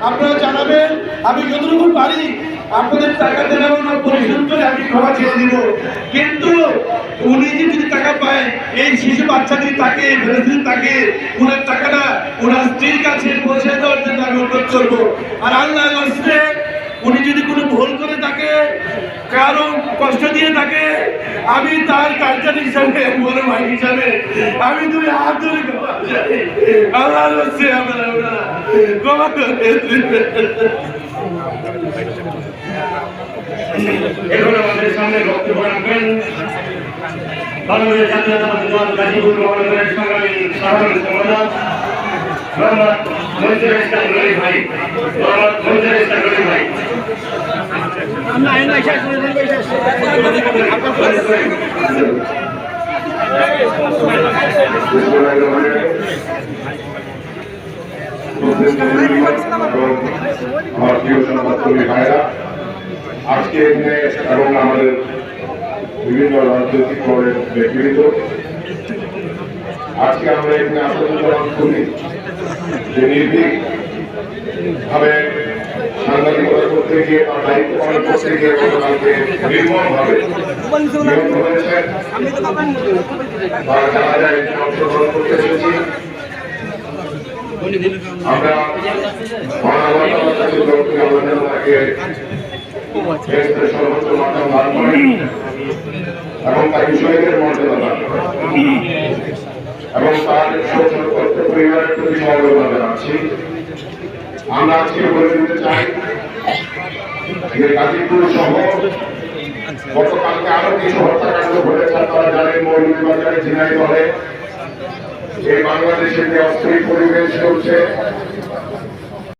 আপনারা জানাবেন, আমি যতটুকু পারি আপনাদের টাকা দেওয়া না পরিশোধ করে আমি ক্ষমা চেয়ে দিব। কিন্তু উনি যদি টাকা পায়, এই শিশু বাচ্চা যদি তাকে তাকে ওনার টাকাটা ওনার স্ত্রীর কাছে পৌঁছে দেওয়ার জন্য আমি অনুরোধ করবো। আর আল্লাহ রাস্তে উনি যদি কোনো ভুল করে থাকে, কারো কষ্ট দিয়ে থাকে, আমি তার কালচার হিসাবে, বড় ভাই হিসাবে আমি তুমি হাত ধরে আল্লাহ রাস্তে আপনারা ক্ষমা করে এখন আমাদের সামনে বক্তব্য রাখবেন বাংলাদেশ জাতীয়তাবাদী দল গাজীপুর মহানগরের সংগ্রামী সাধারণ সম্পাদক মোহাম্মদ মঞ্জুর ইসলাম গনি ভাই। আমার প্রিয় সংবাদকর্মী ভাইরা, আজকে এখানে এবং আমাদের বিভিন্ন রাজনৈতিক দলের ব্যক্তিগত আজকে আমরা এখানে আন্দোলন করি যে নির্ভীক ভাবে সাংবাদিকতা করতে গিয়ে তার দায়িত্ব পালন করতে গিয়ে গতকালকে নির্মমভাবে নিহত হয়েছে। তারা জানা যায় অংশগ্রহণ করতে এসেছি। আমরা সর্বোচ্চ মর্যাদা দান করেন এবং তাকে শহীদের মর্যাদা দান করেন এবং তার পরিবারের প্রতি সমবেদনা জানাচ্ছি। আমরা আজকে বলে দিতে চাই যে গাজীপুর সহ গতকালকে আরো কিছু হত্যাকাণ্ড ঘটেছে। আপনারা জানেন মৌলভীবাজারে ঝিনাইদহে এই বাংলাদেশের যে অস্থির পরিবেশ চলছে,